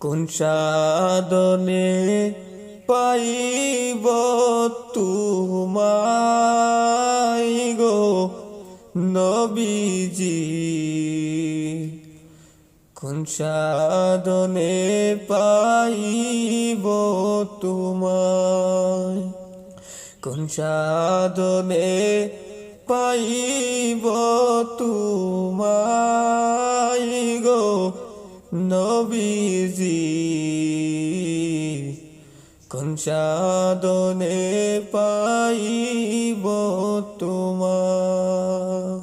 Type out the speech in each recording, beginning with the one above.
কোন সাধনে পাইব তোমায় গো নবীজি, কোন সাধনে পাইব তোমায়, কোন সাধনে পাইব তোমায় গো নবীজি, কোন সাধনে পাইব তোমায়।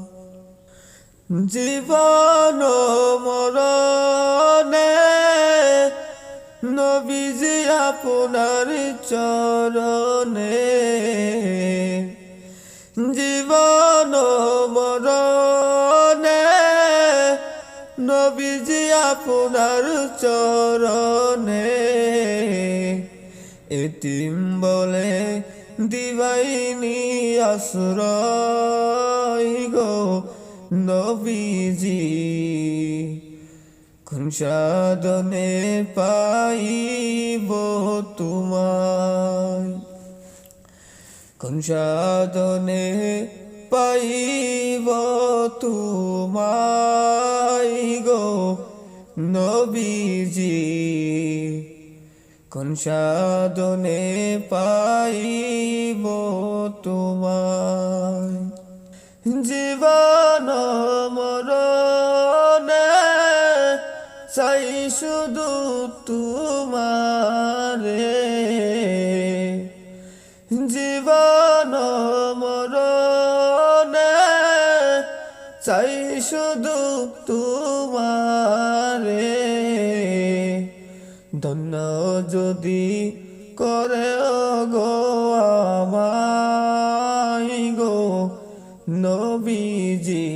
জীবন মরণে নবীজি আপনার চরণে, জীবন মরণে নবীজি আপনার চরণে, এতিম বলে দিবাইনি আশ্রয় গো নবীজি, কোন সাধনে পাইব তোমায়, কোন সাধনে পাইব তোমায় গো নবীজি, কোন সাধনে পাইব তোমায়। জীবন মরণে চাই শুধু তোমারে, জীবন মরণে চাই শুধু তোমারে, ধন্য যদি করে গো আমায় গো নবীজি,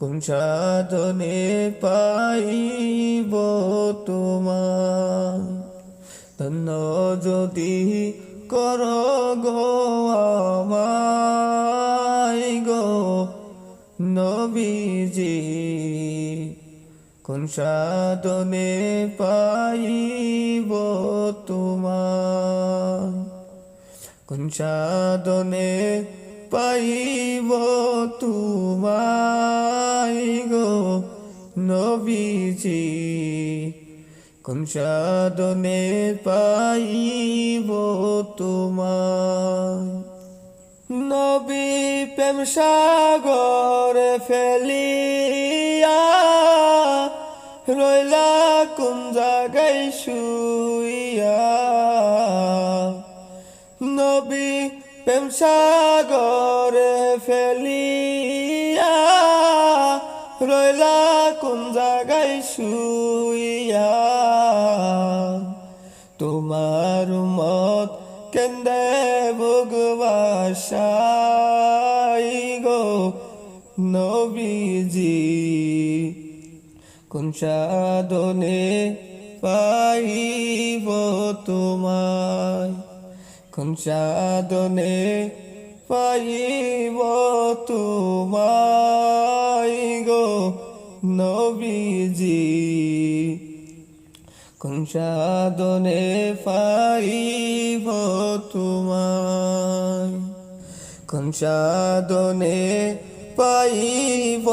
কোন সাধনে পাইব তোমায়, ধন্য যদি কর গো আমায় গো নবীজি, কোন সাধনে পাইব তোমায়, কোন সাধনে পাইব তোমায় গো নবীজি, কোন সাধনে পাইব তোমায়। নবী প্রেম সাগরে ফেলিয়া রইলা কোন জায়গায় শুইয়া, নবী প্রেম সাগরে ফেলিয়া রইলা কোন জায়গায় শুইয়া, তোমার মত কেন্দে ভগবাসাই গো নবীজি, কোন সাধনে পাইব তোমায়, কোন সাধনে পাইব তোমায় গো নবীজি, কোন সাধনে পাইব তোমায়, কোন সাধনে পাইব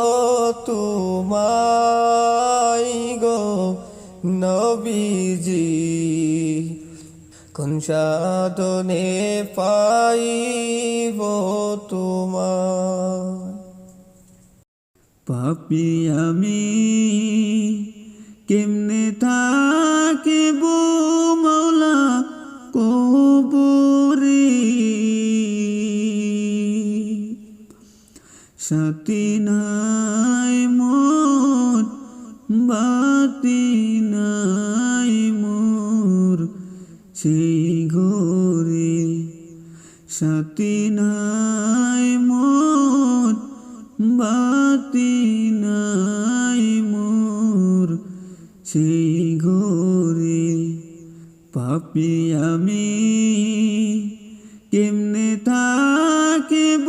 তোমায় গো নবীজি, কোন সাধনে পাইব তোমায়। পাপী আমি কেমনে থাকিব মৌলা কবরে, সাথী নাই মোর বাতি নাই মোর সেই ঘরে, সাথী নাই মোর বাতি নাই মোর সেই ঘরে, পাপী আমি কেমনে থাকিব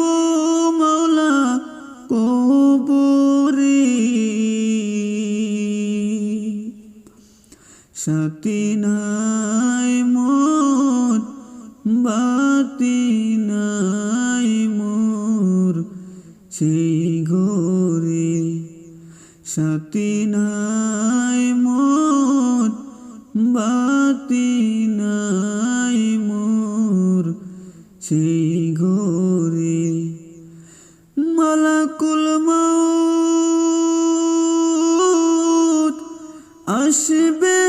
মৌলা কবরে। সাথী নাই মোর, বাতি নাই মোর সেই ঘরে। সাথী নাই মোর, বাতি নাই মোর সেই ঘরে। মালাকুল মউত আসবে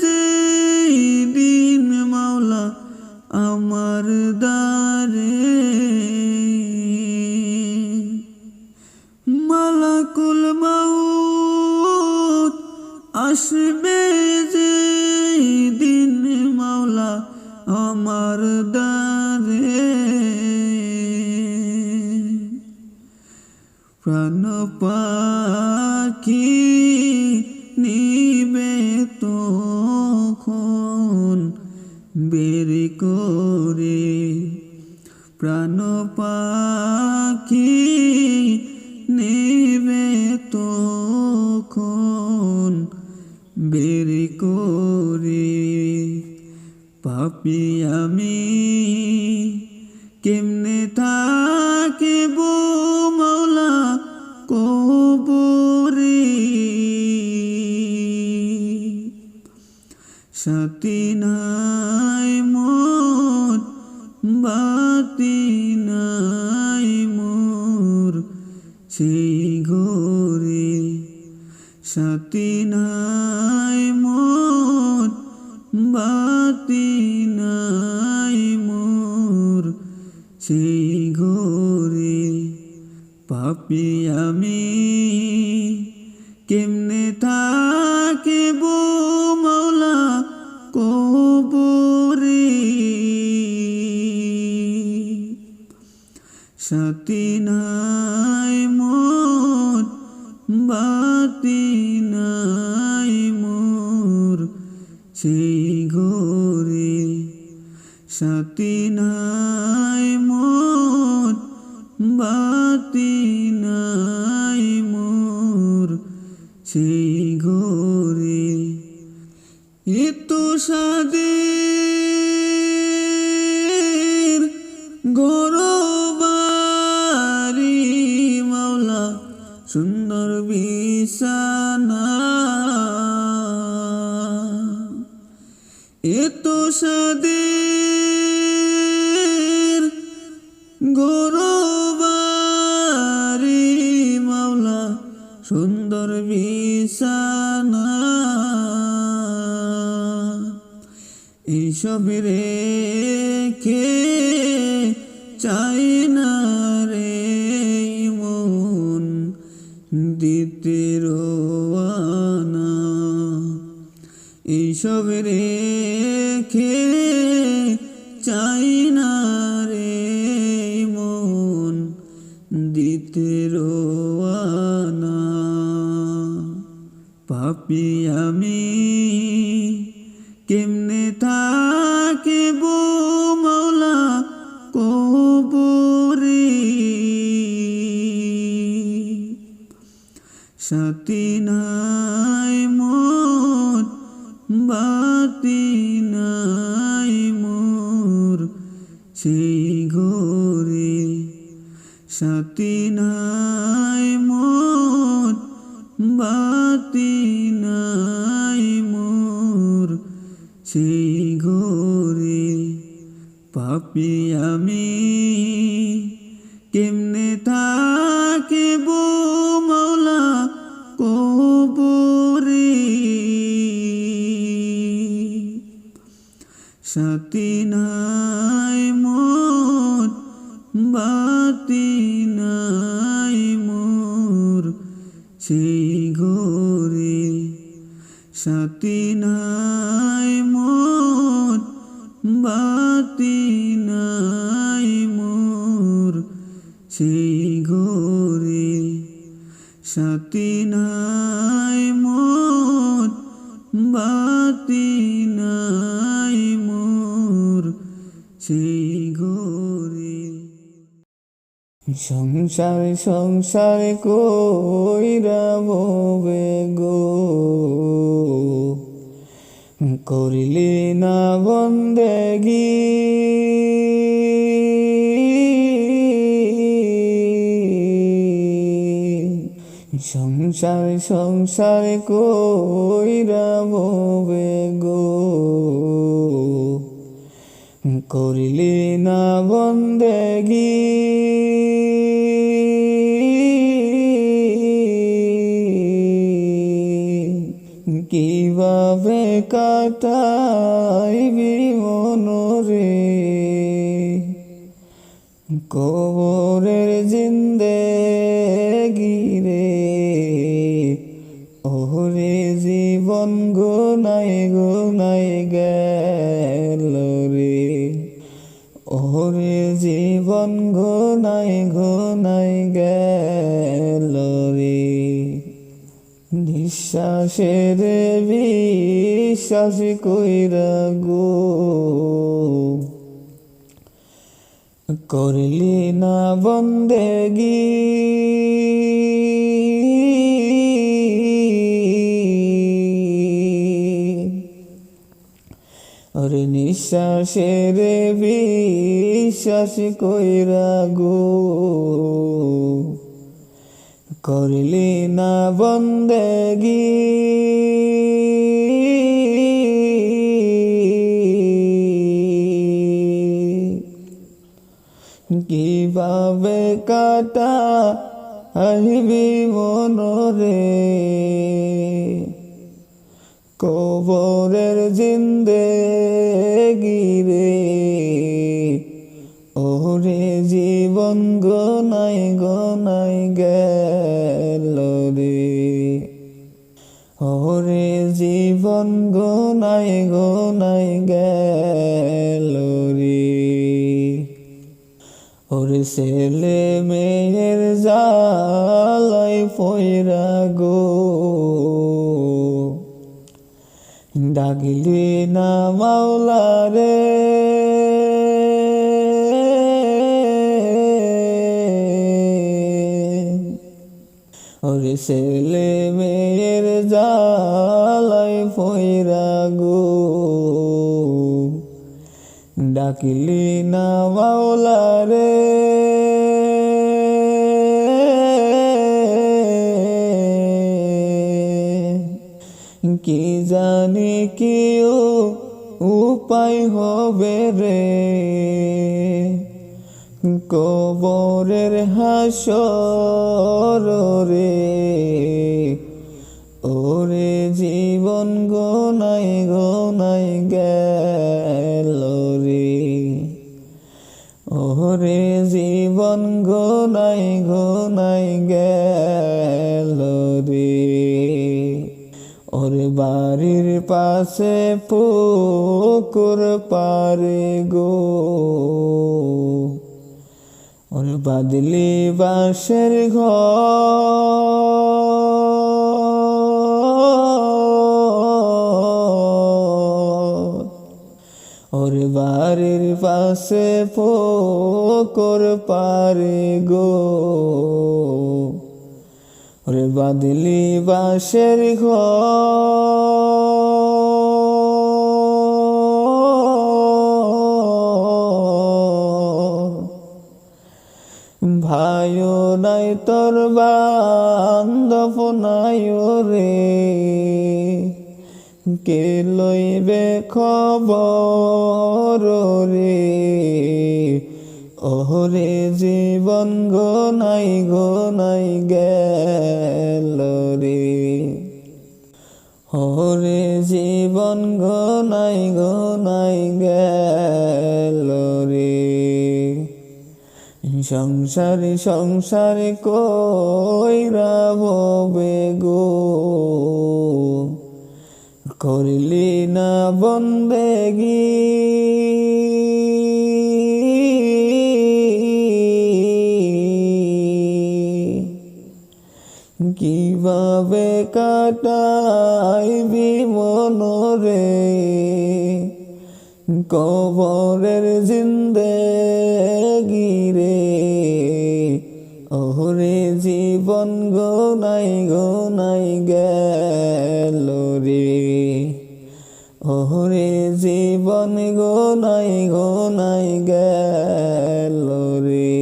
যেই দিন মাওলা আমার দ্বারে। মালাকুল মউত আসবে যেই দিন মাওলা আমার দ্বারে। প্রাণ পাখি নিবে তখন বের করে। প্রাণ পাখি নিবে তখন বের করে। পাপী আমি কেমনে থাকিব মাওলা কবরে। সাথী নাই মোর, বাতি নাই মোর সেই ঘরে। সাথী নাই মোর, বাতি নাই মোর সেই ঘরে। পাপী আমি কেমনে থাকিব মাওলা কবরে। সাথী নাই মোর, বাতি নাই মোর সেই ঘরে। সাথী নাই মোর, বাতি নাই মোর সেই ঘরে। এত সাদের গরবারি মাওলা সুন্দর বিছানা। এত সাদের গরবারি মাওলা সুন্দর বিছানা। এইসব রেখে চাই না রে মন দিতে রোয়ানা। এইসব রেখে চাই না রে মন দিতে রোয়ানা। পাপী আমি কেমনে থাকিব মাওলা কবরে। সাথী নাই মোর, বাতি নাই মোর সেই ঘরে। সাথী নাই মোর, বাতি নাই মোর সেই ঘরে। পাপী আমি কেমনে থাকিব মাওলা কবরে। সাথী নাই মোর, বাতি নাই মোর সেই ঘরে। সাথী নাই মোর, বাতি নাই মোর সেই ঘরে। সাথী নাই মোর, বাতি নাই মোর সেই ঘরে। সংসার সংসার কইরা ববে গো, করিলি না বন্দেগি সংসার সংসার কইরা ববে গো করিলি না বন্দেগি কিভাবে কাটাইবি মনরে কবরের জিন্দেগি রে ওরে জীবন গোনাই গোনাই গেল রে ওরে জীবন গোনাই গোনাই গেল রে নিঃশ্বাসের বিশ্বাস কইরা গো করলি না বন্দেগি ওরে নিঃশ্বাসের বিশ্বাস কইরা গো করলি না বন্দেগি কিভাবে কাটাইবি মনরে কবরের জিন্দেগি রে ওরে জীবন গোনাই গোনাই গেল রে ওরে জীবন গোনাই গোনাই গেল রে ওরে ছেলে মেয়ের জালাই পয়রা গো ডাকিলি না মাওলা রে ওরে ছেলে মেয়ের জালাই পয়রা গো ডাকিলি না মাওলা রে কি জানি কি উপায় হবে রে কবরের হাসর রে ওরে জীবন গোনাই গোনাই গেল রে ওরে জীবন গোনাই গোনাই গেল রে ওরে বাড়ির পাশে পুকুর পারে গো ওরে বাদলি বাঁশের ঘর ওরে বাড়ির পাশে পুকুর পারে গো ওরে বাদলি বাঁশের ঘর ভাইও নাই তোর বান্ধব নাই রে কে লইবে খবর রে ওরে জীবন গোনাই গোনাই গেল রে ওরে জীবন গোনাই গোনাই গেল রে সংসারে সংসারে কইরা ববে গো করলি না বন্দেগি কিভাবে কাটাইবি মনরে কবরের জিন্দেগি রে ওরে জীবন গোনাই গোনাই গেল রে ওরে জীবন গোনাই গোনাই গেল রে,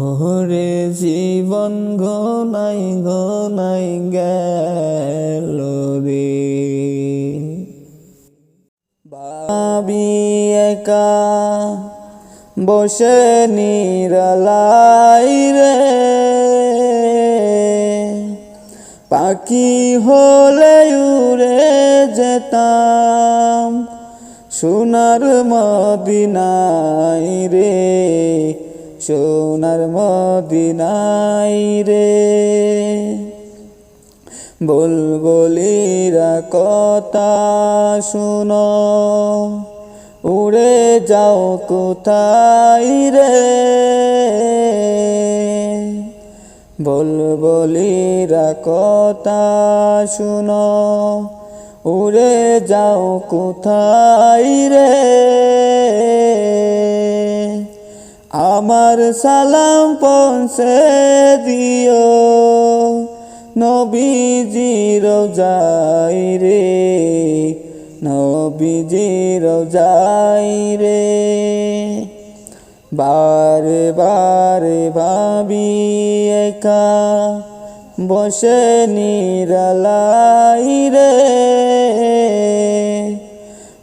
ওরে জীবন গোনাই গোনাই গেল রে। ভাবি একা বসে নিরালাই রে, পাখি হলে উড়ে যেতাম সোনার মদিনায় রে, সোনার মদিনায় রে। বুলবুলিরা কথা শুনো, উড়ে যাও কোথায় রে, বুলবুলিরা কথা শুনো, উড়ে যাও কোথায় রে। আমার সালাম পৌঁছে দিও নবীজির রওজায় রে, নবীজির রওজায় রে। বারে বারে ভাবি একা বসে নিরালাই রে,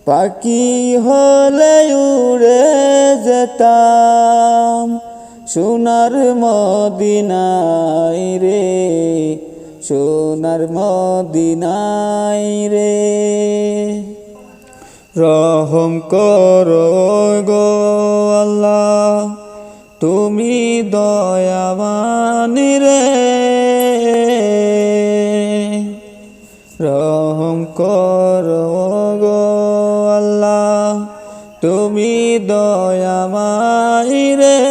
পাখি হলে উড়ে যেতাম সোনার মদিনায় রে, সোনার মদিনায় রে। রহম করো গো আল্লাহ, তুমি দয়াবান রে, রহম করো গো আল্লাহ, তুমি দয়াময় রে।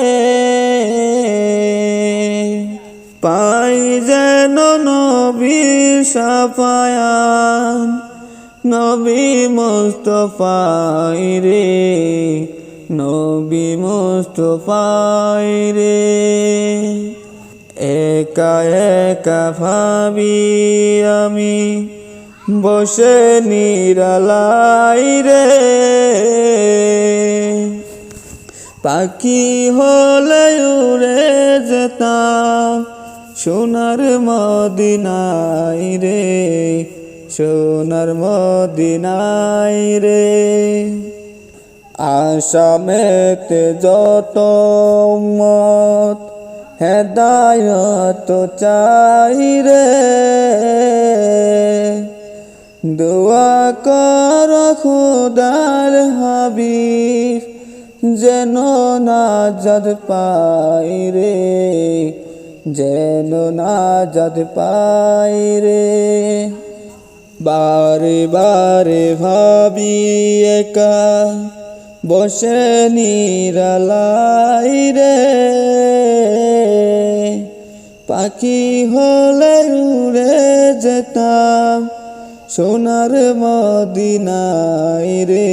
পাই যেন নবীর শাফায়াত, নবী মুস্তাফায় রে, নবী মুস্তাফায় রে। একা একা ভাবি আমি বসে নিরালাই রে, পাখি হলে উড়ে যেতাম সোনার মদিনায় রে, সোনার মদিনায় রে। আসামেতে যত উম্মত হেদায়ত চাই রে, দোয়া কর খুদার হাবিব যেন নাজাত পাই রে, যেন নাজাত পাই রে। বারে বারে ভাবি একা বসে নিরালাই রে, পাখি হলে উড়ে যেতাম সোনার মদিনায় রে,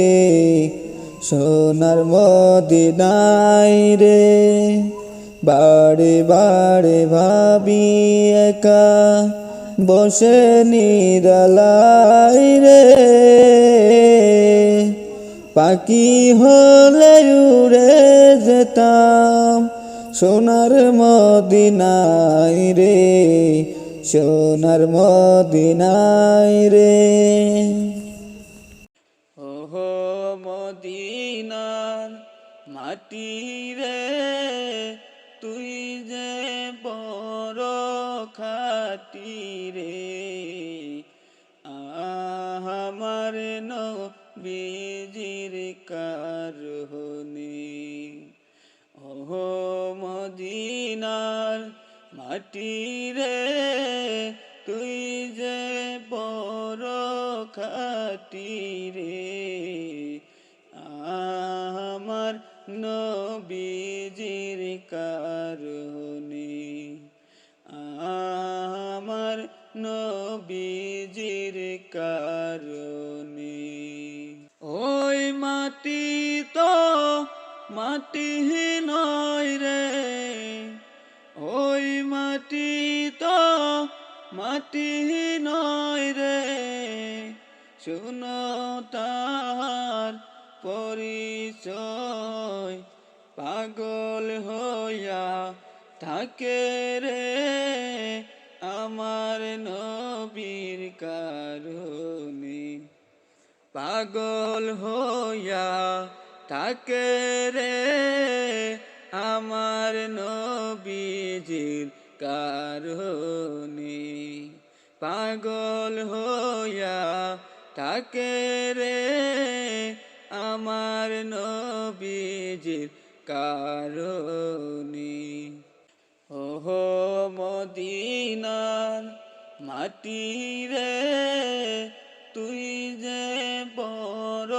সোনার মদিনায় রে। বারে বারে ভাবি একা বসে নিরালাই রে, পাখি হলে উড়ে যেতাম সোনার মদিনায় রে, সোনার মদিনায় রে। ওহো মদিনার মাটি রে, তুই যে বড় খাটি রে, আমার নবীজির কারণে। ওহো মদিনার মাটি রে, তুই যে বড় খাটি রে, আমার নবীজির কারণে, আমার নবীজির কারণে। ওই মাটি তো মাটি নয় রে, ওই মাটি তো মাটি নয় রে, শুনো তার পরিচয়, পাগল হইয়া থাকে রে আমার নবীর কারণে, পাগল হইয়া থাকে রে আমার নবীজির কারণে, পাগল হইয়া থাকে রে আমার নবীজির কারণে। ওহো মদিনার মাটি রে তুই যে বড়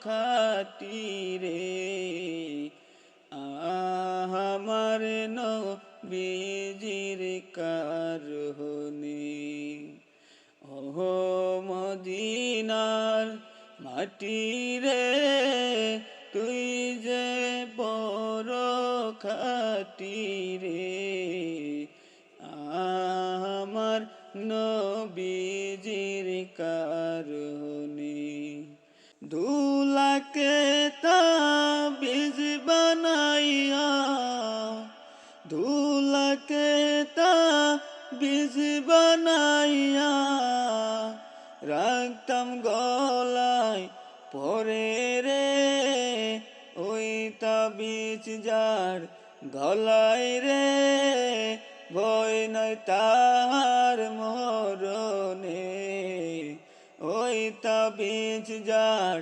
খাটি রে, আমার নবীজির কারণে। ওহো মদিনার মাটি রে তুই যে বড় খাটি রে, আমার নবীজির কারণে। দুলাকে তাবিজ বানাইয়া, দুলাকে তাবিজ বানাইয়া রাখতাম গলায় পরে রে, ওই তাবিজ যার গলায় রে ভয় নয় তার মরণে, ওই তাবিজ যার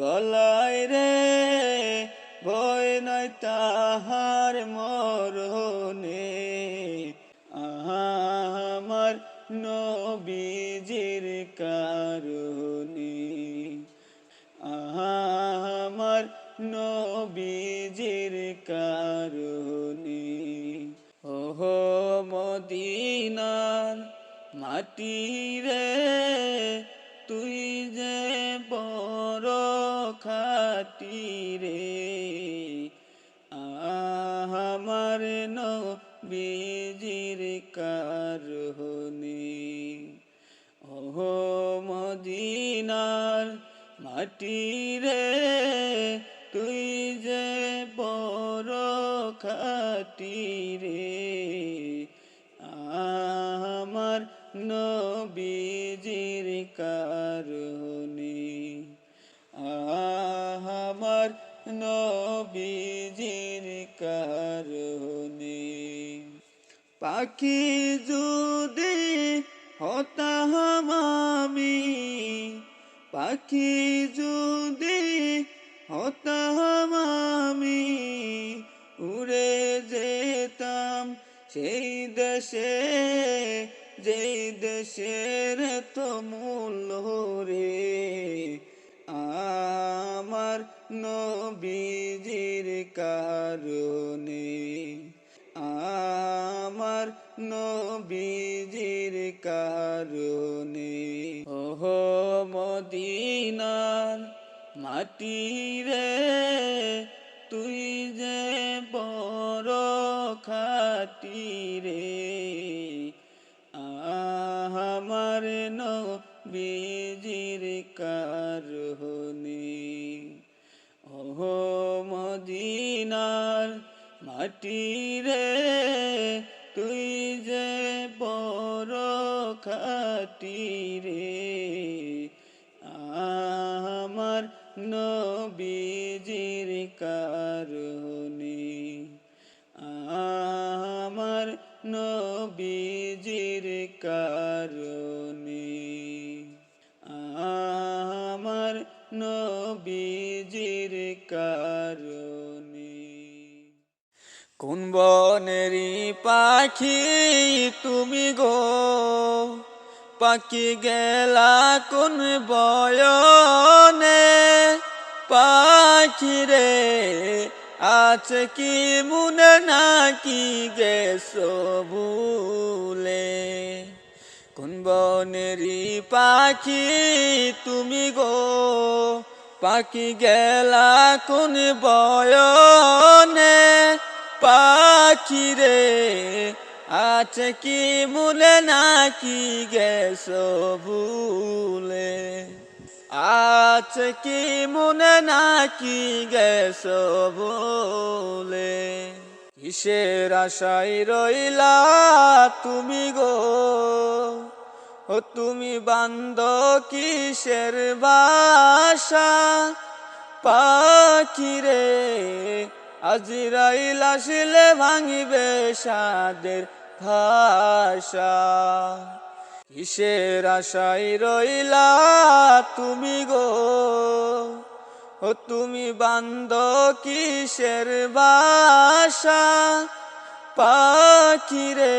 গলায় রে ভয় নয় তাহার মরণে, আমার নবীজির কারণে, আমার নবীজির কারণে। ওহো মদিনার মাটি রে তুই যে বড় খাটি রে, আমার নবীজির কারণে। ওহো মদিনার মাটি রে তুই যে বড় খাটি রে, আমার নবীজির কারণে, আমার নবীজির কারণে। পাখি যদি হতাম আমি, পাখি যদি হতাম আমি, উড়ে যেতাম সেই দেশে যেই দেশের তো মূল্য রে, আমার নবীজির কারণে, আমার নবীজির কারণে। ওহো মদিনার মাটি রে তুই যে বড় খাটি রে, আমার নবীজির কারণে। ওহো মদিনার মাটি রে তুই যে বড় খাটি রে, আমার নবীজির কারণে, আমার নবীজির কারণে, আমার নবীজির কারণে। কোন বনেরই পাখি তুমি গো, পাখি গেলা কোন বয়নে, পাখি রে আছে কি মনে নাকি গেছো ভুলে, কোন বনেরই পাখি তুমি গো, পাখি গেলা কোন বয়নে, পাখি রে আছে কি মনে নাকি গেছো ভুলে। আছে কি মনে নাকি গেছো ভুলে, কিসের আশায় রইলা তুমি গো, ও তুমি বান্দ কিসের বাসা, পাখিরে আজরাইল আসলে ভাঙিবে সাদের ভাষা, কিসের আশায় রইলা তুমি গো, ও তুমি বান্দ কিসের বাসা, পাখিরে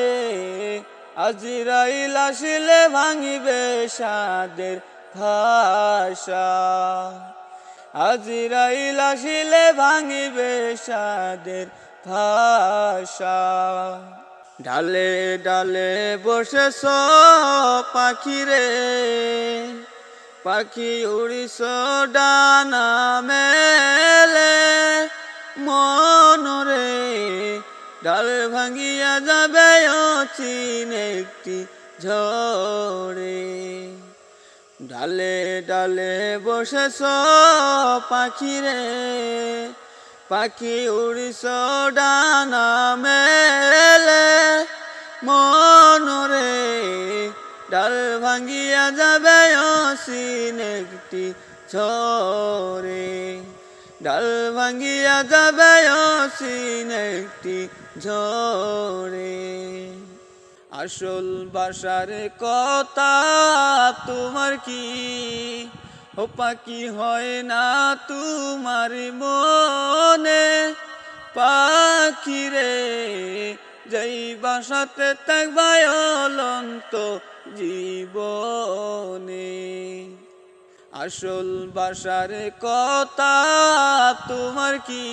আজরাইল আসলে ভাঙিবে সাদের ভাষা, আজরাইল আসলে ভাঙিবে সাদের ভাষা। ডালে ডালে বসেছ পাখিরে, পাখি উড়িস ডানা মেলে, মনরে ডাল ভাঙিয়া যাবে অচিন একটি ঝড়ে, ডালে ডালে বসেছ পাখিরে, পাখি উড়িস ডানা মেলে, মনরে ডাল ভাঙিয়া যাবে অচিন একটি ঝড়ে, ডাল ভাঙিয়া যাবে অচিন একটি ঝড়ে। আসল বাসার কথা তোমার কি, ও পাখি হয় না তোমার মনে, পাখিরে যেই বাসাতে থাকবা অনন্ত জীবনে, আসল বাসার কথা তোমার কি,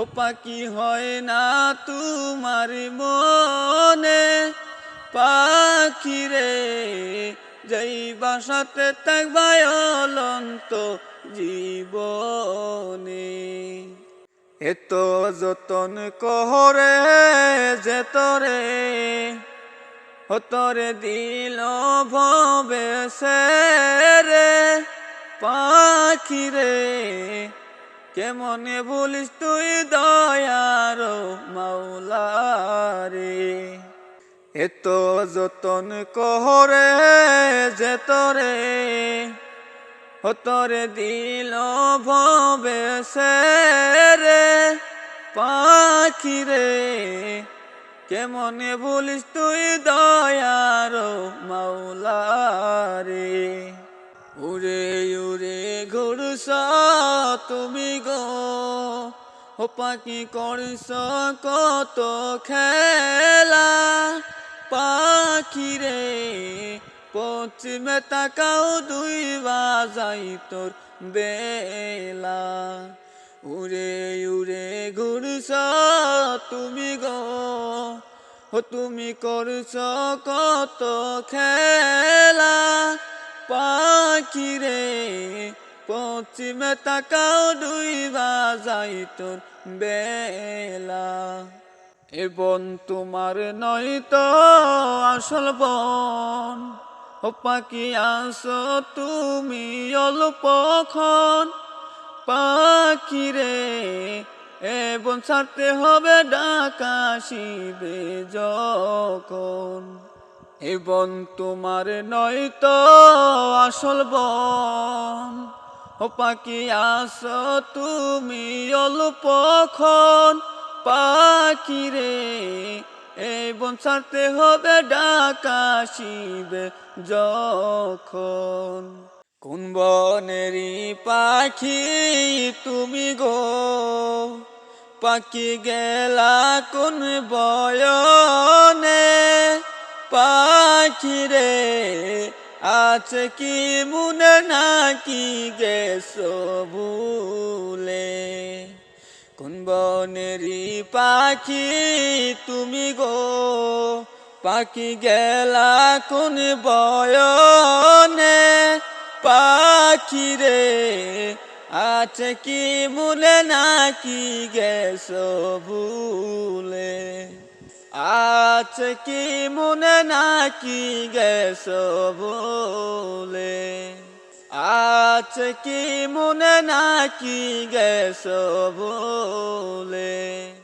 ও পাখি হয় না তোমার মনে, পাখিরে যেই বাসাতে থাকবা অনন্ত জীবনে। এত যতন কহরে যে তোরে, ও তোরে দিল ভবে রে, পাখিরে কেমনে বলিস তুই দয়ার মাওলারে, এত যতন কহরে যে তোরে, ও তোরে দিল ভবে রে, পাখিরে কেমনে বলিস তুই দয়ার মাওলারে। উড়ে উড়ে ঘুরছ তুমি গো, ও পাখি করছ কত খেলা, পাখিরে পশ্চিমে তাকাও দুই বাজাই তোর বেলা, উড়ে উড়ে ঘুরছ তুমি গো, ও তুমি করছ কত খেলা, পাখিরে পশ্চিমে তাকাও দুই বাজাই তোর বেলা। এ বন তোমার নয় তো আসল বন, ও পাখি আসো তুমি অল্পক্ষণ, পাখিরে এ বন ছাড়তে হবে ডাকা আসিবে যখন, এ বন তোমার নয় তো আসল বন, ও পাখি আসো তুমি অল্পক্ষণ, পাখিরে এই বন ছাড়তে হবে ডাকা আসিবে যখন। কোন বনেরই পাখি তুমি গো, পাখি গেলা কোন বয়নে, পাখিরে আছে কি মনে নাকি গেছো ভুলে, কোন বনেরই পাখি তুমি গো, পাখি গেলা কোন বয়নে, পাখিরে আছে কি মনে নাকি গেছো ভুলে, আছে কি মনে নাকি গেছো ভুলে, আছে কি মনে নাকি গেছো ভুলে।